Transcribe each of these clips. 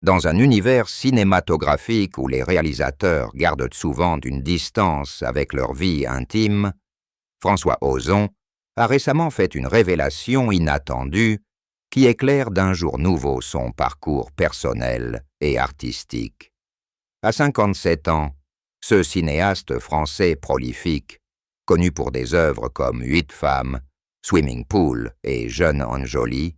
Dans un univers cinématographique où les réalisateurs gardent souvent une distance avec leur vie intime, François Ozon a récemment fait une révélation inattendue qui éclaire d'un jour nouveau son parcours personnel et artistique. À 57 ans, ce cinéaste français prolifique, connu pour des œuvres comme 8 femmes, Swimming Pool et Jeune Anjoli,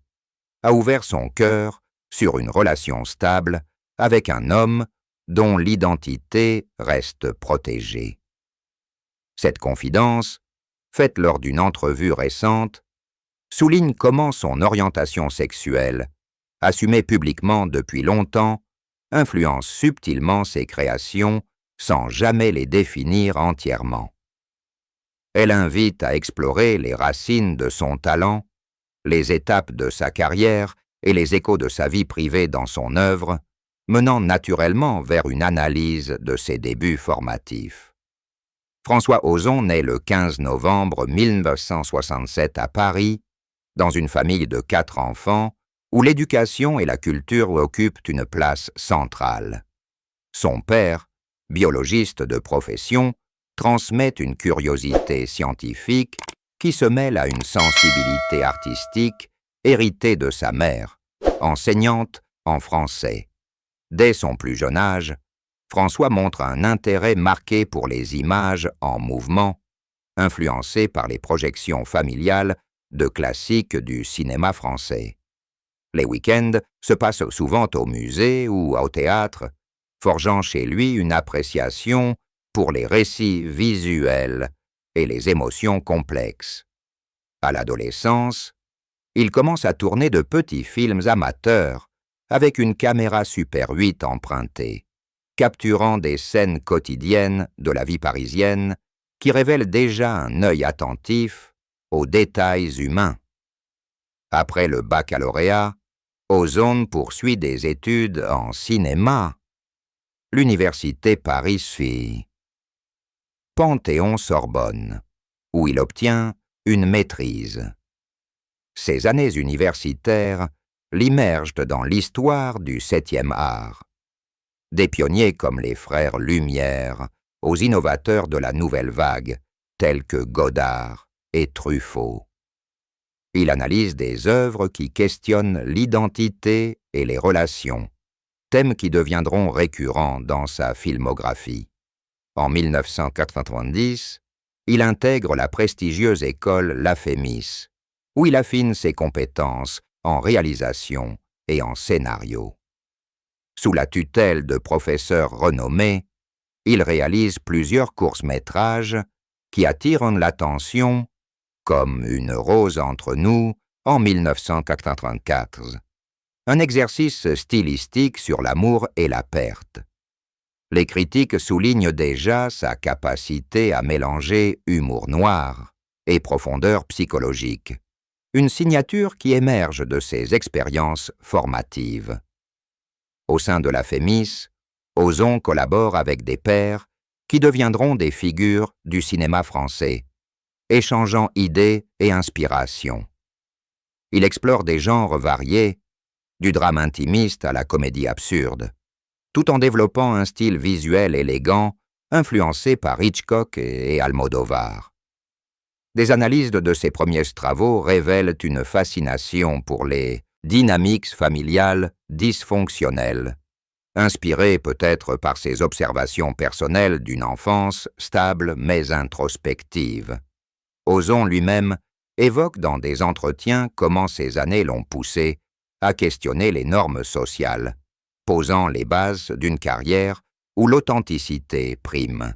a ouvert son cœur sur une relation stable avec un homme dont l'identité reste protégée. Cette confidence, faite lors d'une entrevue récente, souligne comment son orientation sexuelle, assumée publiquement depuis longtemps, influence subtilement ses créations sans jamais les définir entièrement. Elle invite à explorer les racines de son talent, les étapes de sa carrière et les échos de sa vie privée dans son œuvre, menant naturellement vers une analyse de ses débuts formatifs. François Ozon naît le 15 novembre 1967 à Paris, dans une famille de 4 enfants, où l'éducation et la culture occupent une place centrale. Son père, biologiste de profession, transmet une curiosité scientifique qui se mêle à une sensibilité artistique héritée de sa mère, enseignante en français. Dès son plus jeune âge, François montre un intérêt marqué pour les images en mouvement, influencé par les projections familiales de classiques du cinéma français. Les week-ends se passent souvent au musée ou au théâtre, forgeant chez lui une appréciation pour les récits visuels et les émotions complexes. À l'adolescence, il commence à tourner de petits films amateurs avec une caméra Super 8 empruntée, capturant des scènes quotidiennes de la vie parisienne qui révèlent déjà un œil attentif aux détails humains. Après le baccalauréat, Ozon poursuit des études en cinéma. L'université Paris suit Panthéon-Sorbonne, où il obtient une maîtrise. Ces années universitaires l'immergent dans l'histoire du 7e art. Des pionniers comme les frères Lumière aux innovateurs de la nouvelle vague, tels que Godard et Truffaut. Il analyse des œuvres qui questionnent l'identité et les relations, thèmes qui deviendront récurrents dans sa filmographie. En 1990, il intègre la prestigieuse école La Fémis, où il affine ses compétences en réalisation et en scénario. Sous la tutelle de professeurs renommés, il réalise plusieurs courts-métrages qui attirent l'attention, comme Une rose entre nous en 1994, un exercice stylistique sur l'amour et la perte. Les critiques soulignent déjà sa capacité à mélanger humour noir et profondeur psychologique, une signature qui émerge de ses expériences formatives. Au sein de la Fémis, Ozon collabore avec des pairs qui deviendront des figures du cinéma français, échangeant idées et inspirations. Il explore des genres variés, du drame intimiste à la comédie absurde, tout en développant un style visuel élégant influencé par Hitchcock et Almodovar. Des analyses de ses premiers travaux révèlent une fascination pour les dynamiques familiales dysfonctionnelles, inspirées peut-être par ses observations personnelles d'une enfance stable mais introspective. Ozon lui-même évoque dans des entretiens comment ces années l'ont poussé à questionner les normes sociales, posant les bases d'une carrière où l'authenticité prime.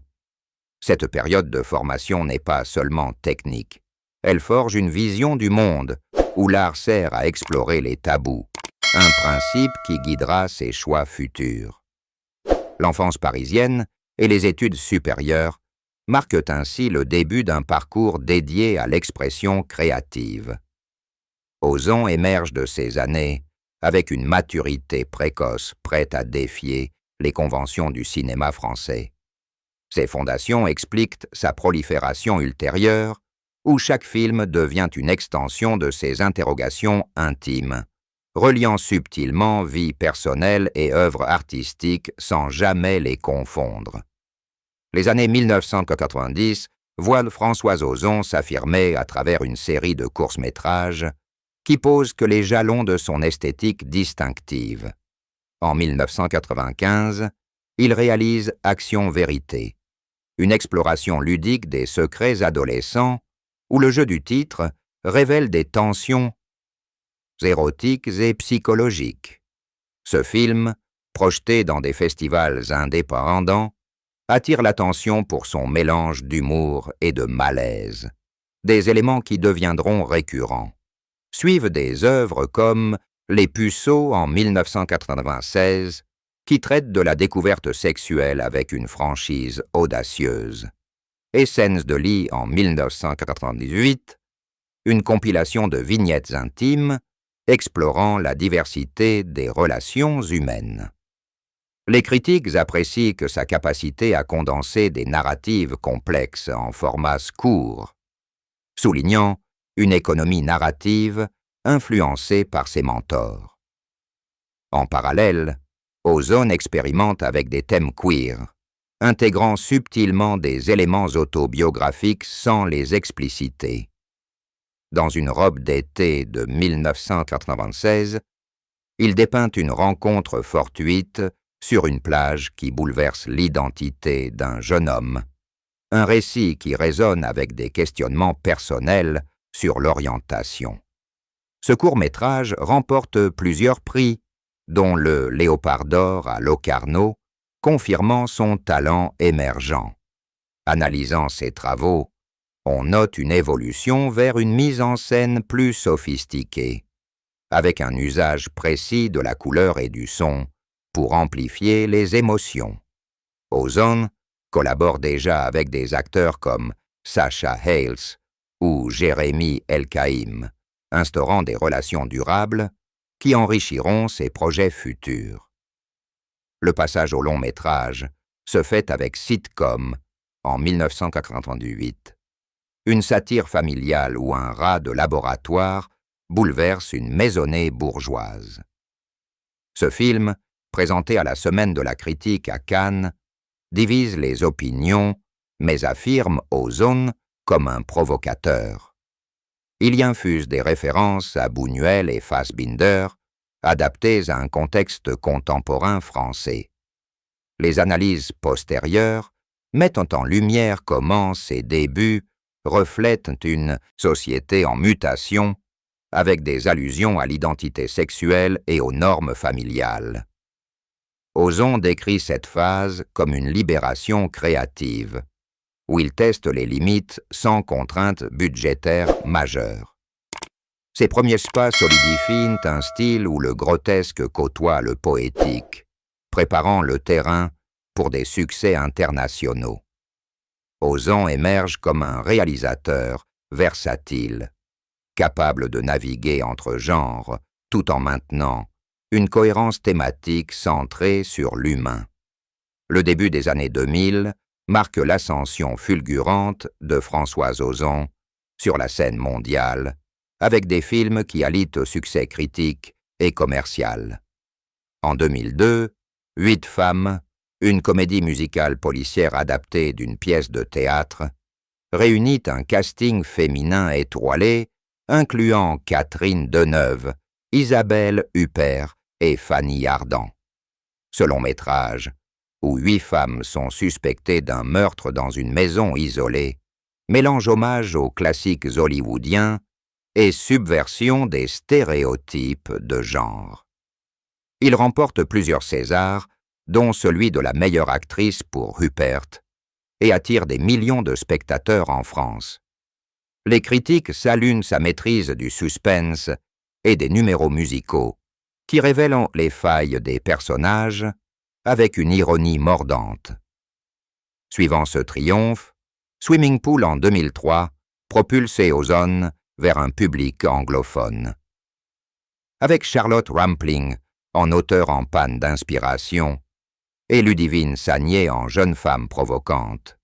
Cette période de formation n'est pas seulement technique. Elle forge une vision du monde où l'art sert à explorer les tabous, un principe qui guidera ses choix futurs. L'enfance parisienne et les études supérieures marquent ainsi le début d'un parcours dédié à l'expression créative. Ozon émerge de ces années avec une maturité précoce prête à défier les conventions du cinéma français. Ces fondations expliquent sa prolifération ultérieure, où chaque film devient une extension de ses interrogations intimes, reliant subtilement vie personnelle et œuvre artistique sans jamais les confondre. Les années 1990 voient François Ozon s'affirmer à travers une série de courts-métrages qui posent que les jalons de son esthétique distinctive. En 1995, il réalise Action-Vérité, une exploration ludique des secrets adolescents où le jeu du titre révèle des tensions érotiques et psychologiques. Ce film, projeté dans des festivals indépendants, attire l'attention pour son mélange d'humour et de malaise, des éléments qui deviendront récurrents. Suivent des œuvres comme Les Puceaux en 1996, qui traite de la découverte sexuelle avec une franchise audacieuse, et Scènes de lit en 1998, une compilation de vignettes intimes explorant la diversité des relations humaines. Les critiques apprécient que sa capacité à condenser des narratives complexes en formats courts, soulignant une économie narrative influencée par ses mentors. En parallèle, Ozon expérimente avec des thèmes queer, intégrant subtilement des éléments autobiographiques sans les expliciter. Dans une robe d'été de 1996, il dépeint une rencontre fortuite sur une plage qui bouleverse l'identité d'un jeune homme, un récit qui résonne avec des questionnements personnels sur l'orientation. Ce court-métrage remporte plusieurs prix, dont le Léopard d'or à Locarno, confirmant son talent émergent. Analysant ses travaux, on note une évolution vers une mise en scène plus sophistiquée, avec un usage précis de la couleur et du son pour amplifier les émotions. Ozon collabore déjà avec des acteurs comme Sacha Hales ou Jérémy Elkaïm, instaurant des relations durables qui enrichiront ses projets futurs. Le passage au long métrage se fait avec Sitcom en 1998, une satire familiale où un rat de laboratoire bouleverse une maisonnée bourgeoise. Ce film, présenté à la Semaine de la critique à Cannes, divise les opinions, mais affirme Ozon comme un provocateur. Il y infuse des références à Buñuel et Fassbinder, adaptées à un contexte contemporain français. Les analyses postérieures mettent en lumière comment ses débuts reflètent une société en mutation, avec des allusions à l'identité sexuelle et aux normes familiales. Ozon décrit cette phase comme une libération créative, où il teste les limites sans contraintes budgétaires majeures. Ses premiers pas solidifient un style où le grotesque côtoie le poétique, préparant le terrain pour des succès internationaux. Ozon émerge comme un réalisateur versatile, capable de naviguer entre genres tout en maintenant une cohérence thématique centrée sur l'humain. Le début des années 2000 marque l'ascension fulgurante de François Ozon sur la scène mondiale, avec des films qui allient au succès critique et commercial. En 2002, 8 femmes, une comédie musicale policière adaptée d'une pièce de théâtre, réunit un casting féminin étoilé incluant Catherine Deneuve, Isabelle Huppert et Fanny Ardant. Ce long-métrage, où 8 femmes sont suspectées d'un meurtre dans une maison isolée, mélange hommage aux classiques hollywoodiens et subversion des stéréotypes de genre. Il remporte plusieurs Césars, dont celui de la meilleure actrice pour Huppert, et attire des millions de spectateurs en France. Les critiques saluent sa maîtrise du suspense et des numéros musicaux, qui révèlent les failles des personnages avec une ironie mordante. Suivant ce triomphe, Swimming Pool en 2003 propulse Ozon vers un public anglophone. Avec Charlotte Rampling en auteur en panne d'inspiration et Ludivine Sagnier en jeune femme provocante,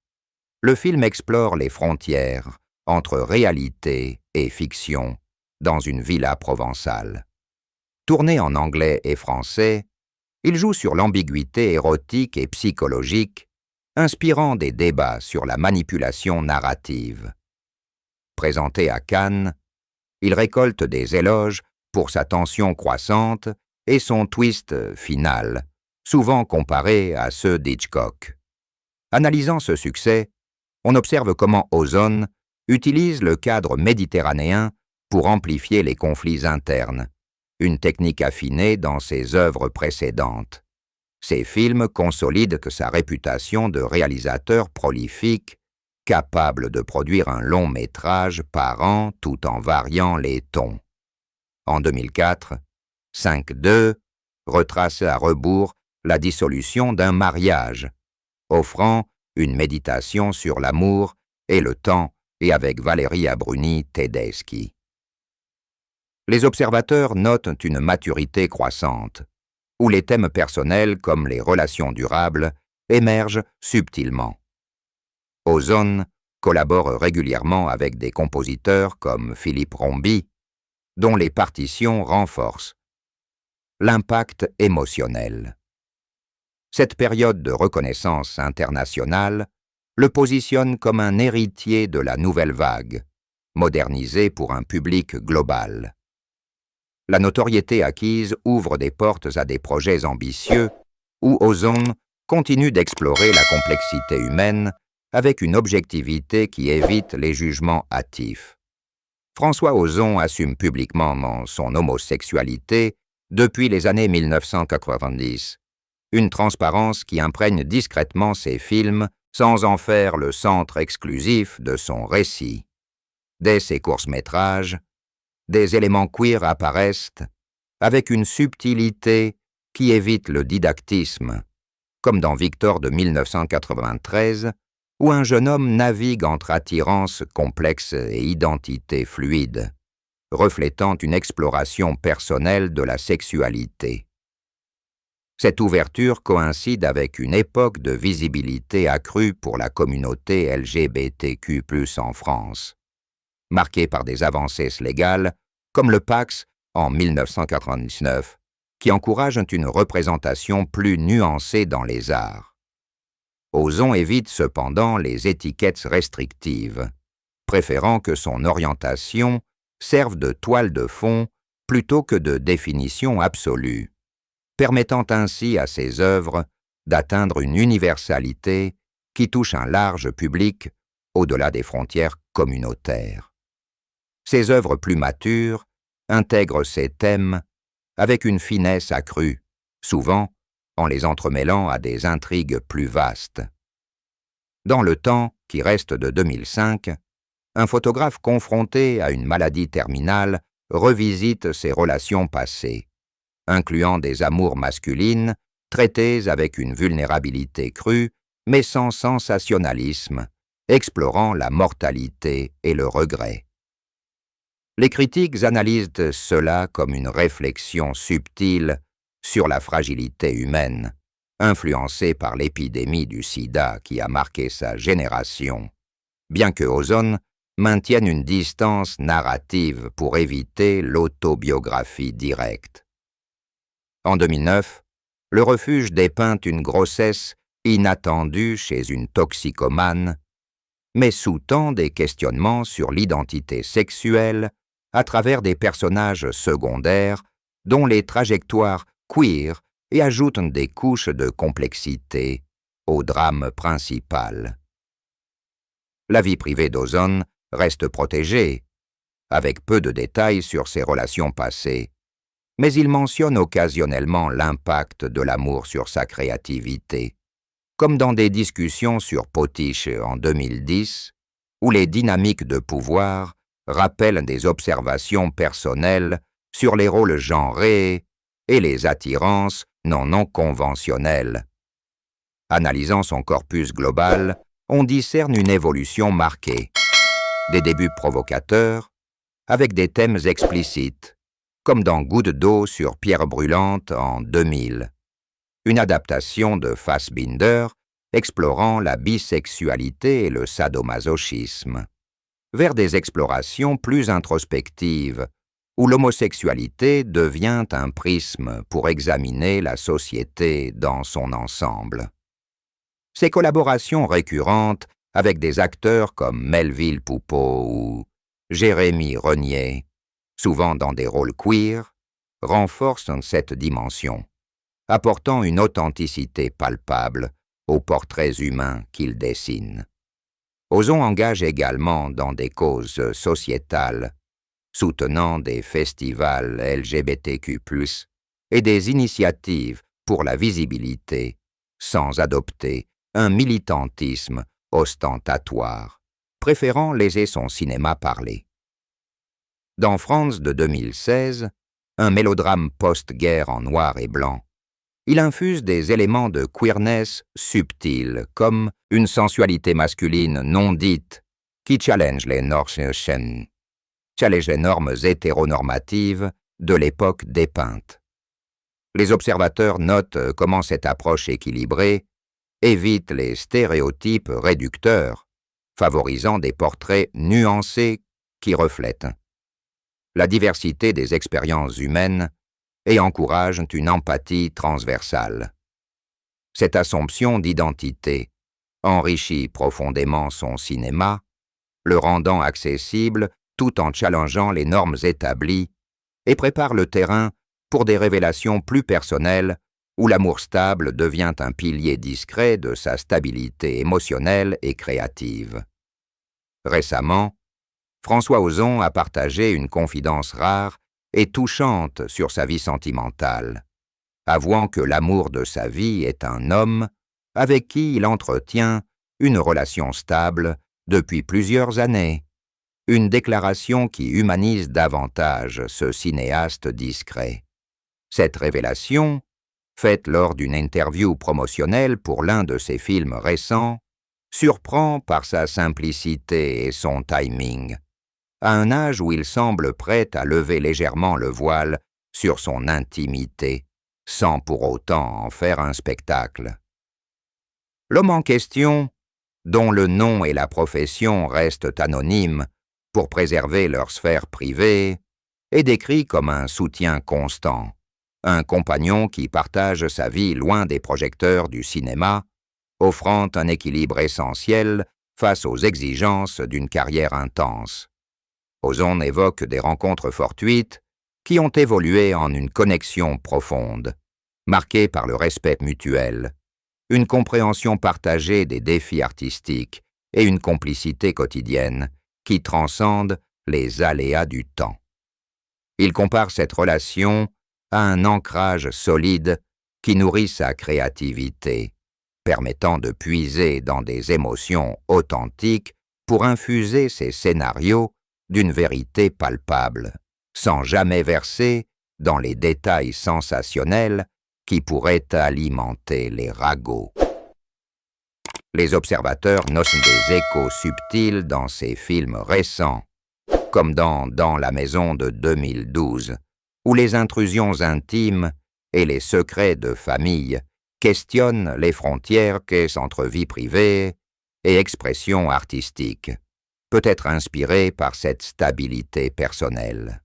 le film explore les frontières entre réalité et fiction dans une villa provençale. Tourné en anglais et français, il joue sur l'ambiguïté érotique et psychologique, inspirant des débats sur la manipulation narrative. Présenté à Cannes, il récolte des éloges pour sa tension croissante et son twist final, souvent comparé à ceux d'Hitchcock. Analysant ce succès, on observe comment Ozon utilise le cadre méditerranéen pour amplifier les conflits internes, une technique affinée dans ses œuvres précédentes. Ces films consolident sa réputation de réalisateur prolifique, capable de produire un long métrage par an tout en variant les tons. En 2004, 5-2 retrace à rebours la dissolution d'un mariage, offrant une méditation sur l'amour et le temps et avec Valérie Abruni Tedeschi. Les observateurs notent une maturité croissante, où les thèmes personnels comme les relations durables émergent subtilement. Ozon collabore régulièrement avec des compositeurs comme Philippe Rombi, dont les partitions renforcent l'impact émotionnel. Cette période de reconnaissance internationale le positionne comme un héritier de la nouvelle vague, modernisé pour un public global. La notoriété acquise ouvre des portes à des projets ambitieux où Ozon continue d'explorer la complexité humaine avec une objectivité qui évite les jugements hâtifs. François Ozon assume publiquement son homosexualité depuis les années 1990, une transparence qui imprègne discrètement ses films sans en faire le centre exclusif de son récit. Dès ses courts-métrages, des éléments queer apparaissent avec une subtilité qui évite le didactisme, comme dans Victor de 1993, où un jeune homme navigue entre attirance complexe et identité fluide, reflétant une exploration personnelle de la sexualité. Cette ouverture coïncide avec une époque de visibilité accrue pour la communauté LGBTQ+ en France, marquée par des avancées légales comme le Pacs en 1999, qui encouragent une représentation plus nuancée dans les arts. Ozon évite cependant les étiquettes restrictives, préférant que son orientation serve de toile de fond plutôt que de définition absolue, permettant ainsi à ses œuvres d'atteindre une universalité qui touche un large public au-delà des frontières communautaires. Ses œuvres plus matures intègrent ces thèmes avec une finesse accrue, souvent en les entremêlant à des intrigues plus vastes. Dans Le Temps, qui reste de 2005, un photographe confronté à une maladie terminale revisite ses relations passées, incluant des amours masculines traitées avec une vulnérabilité crue, mais sans sensationnalisme, explorant la mortalité et le regret. Les critiques analysent cela comme une réflexion subtile sur la fragilité humaine, influencée par l'épidémie du sida qui a marqué sa génération, bien que Ozon maintienne une distance narrative pour éviter l'autobiographie directe. En 2009, Le Refuge dépeint une grossesse inattendue chez une toxicomane, mais sous-tend des questionnements sur l'identité sexuelle à travers des personnages secondaires dont les trajectoires queer et ajoutent des couches de complexité au drame principal. La vie privée d'Ozon reste protégée, avec peu de détails sur ses relations passées, mais il mentionne occasionnellement l'impact de l'amour sur sa créativité, comme dans des discussions sur Potiche en 2010, où les dynamiques de pouvoir rappellent des observations personnelles sur les rôles genrés et les attirances non conventionnelles. Analysant son corpus global, on discerne une évolution marquée, des débuts provocateurs, avec des thèmes explicites, comme dans Goutte d'eau sur pierre brûlante en 2000, une adaptation de Fassbinder explorant la bisexualité et le sadomasochisme, vers des explorations plus introspectives, où l'homosexualité devient un prisme pour examiner la société dans son ensemble. Ces collaborations récurrentes avec des acteurs comme Melville Poupeau ou Jérémy Renier, souvent dans des rôles queer, renforcent cette dimension, apportant une authenticité palpable aux portraits humains qu'ils dessinent. Ozon engage également dans des causes sociétales, soutenant des festivals LGBTQ+, et des initiatives pour la visibilité, sans adopter un militantisme ostentatoire, préférant léser son cinéma parlé. Dans Franz de 2016, un mélodrame post-guerre en noir et blanc, il infuse des éléments de queerness subtils, comme une sensualité masculine non dite qui challenge les normes hétéronormatives de l'époque dépeinte. Les observateurs notent comment cette approche équilibrée évite les stéréotypes réducteurs, favorisant des portraits nuancés qui reflètent la diversité des expériences humaines et encouragent une empathie transversale. Cette assomption d'identité enrichit profondément son cinéma, le rendant accessible tout en challengeant les normes établies et prépare le terrain pour des révélations plus personnelles où l'amour stable devient un pilier discret de sa stabilité émotionnelle et créative. Récemment, François Ozon a partagé une confidence rare et touchante sur sa vie sentimentale, avouant que l'amour de sa vie est un homme avec qui il entretient une relation stable depuis plusieurs années, une déclaration qui humanise davantage ce cinéaste discret. Cette révélation, faite lors d'une interview promotionnelle pour l'un de ses films récents, surprend par sa simplicité et son timing, à un âge où il semble prêt à lever légèrement le voile sur son intimité, sans pour autant en faire un spectacle. L'homme en question, dont le nom et la profession restent anonymes pour préserver leur sphère privée, est décrit comme un soutien constant, un compagnon qui partage sa vie loin des projecteurs du cinéma, offrant un équilibre essentiel face aux exigences d'une carrière intense. Ozon évoque des rencontres fortuites qui ont évolué en une connexion profonde, marquée par le respect mutuel, une compréhension partagée des défis artistiques et une complicité quotidienne qui transcende les aléas du temps. Il compare cette relation à un ancrage solide qui nourrit sa créativité, permettant de puiser dans des émotions authentiques pour infuser ses scénarios d'une vérité palpable, sans jamais verser dans les détails sensationnels qui pourraient alimenter les ragots. Les observateurs notent des échos subtils dans ces films récents, comme dans la maison de 2012, où les intrusions intimes et les secrets de famille questionnent les frontières qu'est entre vie privée et expression artistique, peut-être inspirée par cette stabilité personnelle.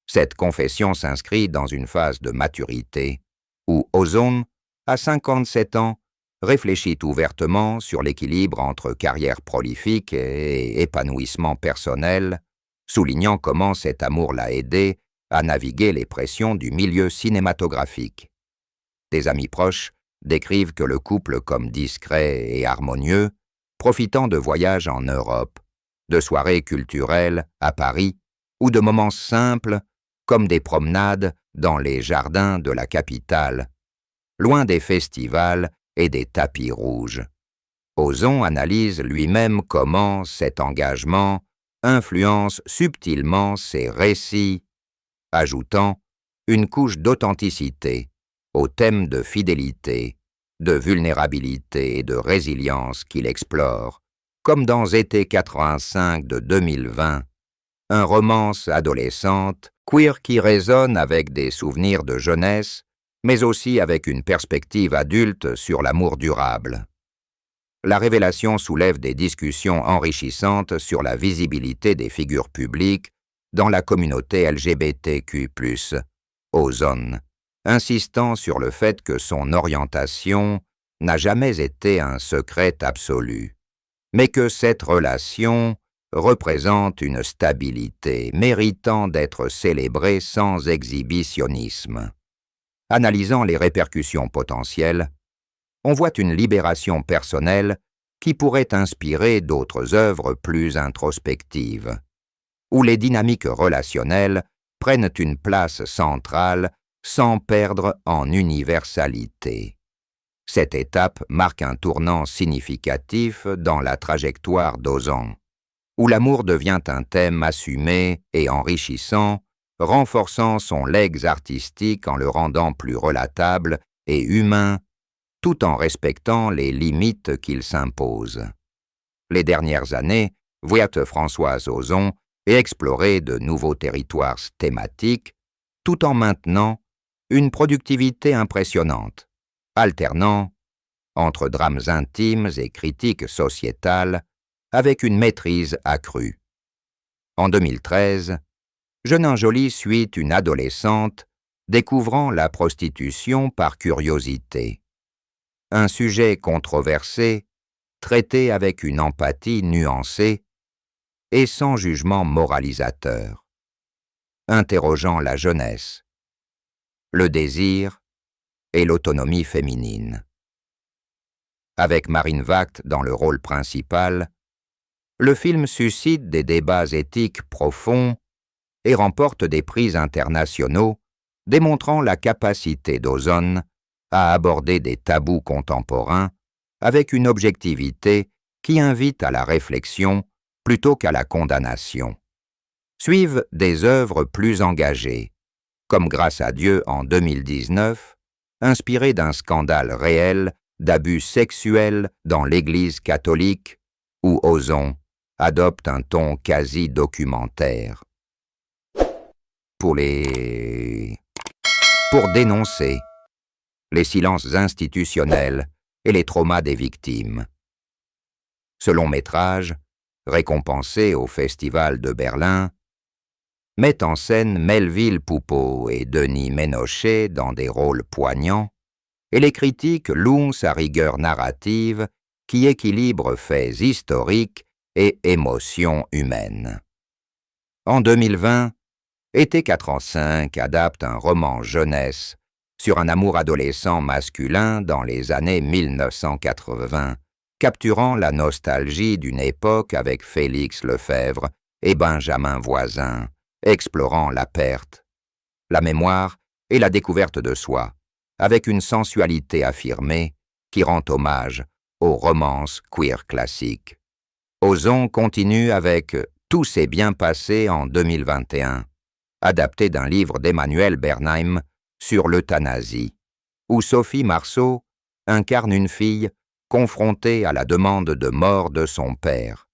Cette confession s'inscrit dans une phase de maturité où Ozon, à 57 ans, réfléchit ouvertement sur l'équilibre entre carrière prolifique et épanouissement personnel, soulignant comment cet amour l'a aidé à naviguer les pressions du milieu cinématographique. Des amis proches décrivent que le couple comme discret et harmonieux, profitant de voyages en Europe, de soirées culturelles à Paris ou de moments simples comme des promenades dans les jardins de la capitale, loin des festivals et des tapis rouges. Ozon analyse lui-même comment cet engagement influence subtilement ses récits, ajoutant une couche d'authenticité au thème de fidélité, de vulnérabilité et de résilience qu'il explore, comme dans Été 85 de 2020, un romance adolescente, queer qui résonne avec des souvenirs de jeunesse, mais aussi avec une perspective adulte sur l'amour durable. La révélation soulève des discussions enrichissantes sur la visibilité des figures publiques dans la communauté LGBTQ+, Ozone, insistant sur le fait que son orientation n'a jamais été un secret absolu, mais que cette relation représente une stabilité méritant d'être célébrée sans exhibitionnisme. Analysant les répercussions potentielles, on voit une libération personnelle qui pourrait inspirer d'autres œuvres plus introspectives, où les dynamiques relationnelles prennent une place centrale sans perdre en universalité. Cette étape marque un tournant significatif dans la trajectoire d'Ozon, où l'amour devient un thème assumé et enrichissant, renforçant son legs artistique en le rendant plus relatable et humain, tout en respectant les limites qu'il s'impose. Les dernières années voient Françoise Ozon explorer de nouveaux territoires thématiques, tout en maintenant une productivité impressionnante, alternant entre drames intimes et critiques sociétales avec une maîtrise accrue. En 2013, Jeune Jolie suit une adolescente découvrant la prostitution par curiosité. Un sujet controversé, traité avec une empathie nuancée et sans jugement moralisateur, interrogeant la jeunesse, le désir et l'autonomie féminine. Avec Marine Vact dans le rôle principal, le film suscite des débats éthiques profonds et remporte des prix internationaux, démontrant la capacité d'Ozon à aborder des tabous contemporains avec une objectivité qui invite à la réflexion plutôt qu'à la condamnation. Suivent des œuvres plus engagées, comme Grâce à Dieu en 2019, inspiré d'un scandale réel d'abus sexuels dans l'Église catholique, où Ozon adopte un ton quasi documentaire. Pour dénoncer les silences institutionnels et les traumas des victimes. Ce long métrage, récompensé au Festival de Berlin, met en scène Melville Poupeau et Denis Ménochet dans des rôles poignants, et les critiques louent sa rigueur narrative qui équilibre faits historiques et émotions humaines. En 2020, Été 4 ans adapte un roman jeunesse sur un amour adolescent masculin dans les années 1980, capturant la nostalgie d'une époque avec Félix Lefebvre et Benjamin Voisin, explorant la perte, la mémoire et la découverte de soi, avec une sensualité affirmée qui rend hommage aux romances queer classiques. Ozon continue avec Tout s'est bien passé en 2021, adapté d'un livre d'Emmanuel Bernheim sur l'euthanasie, où Sophie Marceau incarne une fille confrontée à la demande de mort de son père,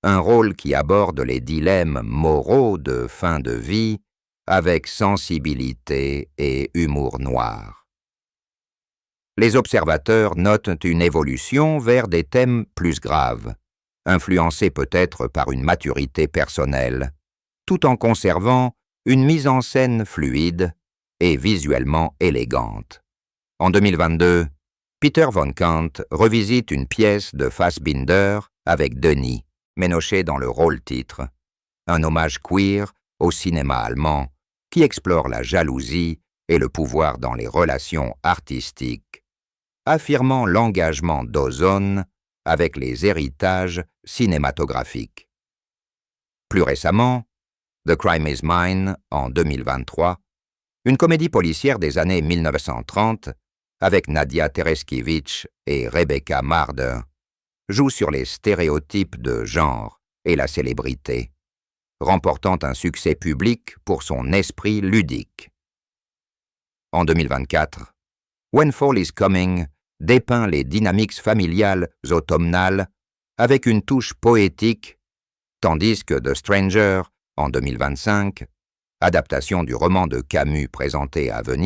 un rôle qui aborde les dilemmes moraux de fin de vie avec sensibilité et humour noir. Les observateurs notent une évolution vers des thèmes plus graves, influencés peut-être par une maturité personnelle, tout en conservant une mise en scène fluide et visuellement élégante. En 2022, Peter von Kant revisite une pièce de Fassbinder avec Denis Ménochet dans le rôle-titre, un hommage queer au cinéma allemand qui explore la jalousie et le pouvoir dans les relations artistiques, affirmant l'engagement d'Ozon avec les héritages cinématographiques. Plus récemment, The Crime is Mine, en 2023, une comédie policière des années 1930, avec Nadia Tereskevich et Rebecca Marder, joue sur les stéréotypes de genre et la célébrité, remportant un succès public pour son esprit ludique. En 2024, When Fall is Coming dépeint les dynamiques familiales automnales avec une touche poétique, tandis que The Stranger, en 2025, adaptation du roman de Camus présenté à Venise,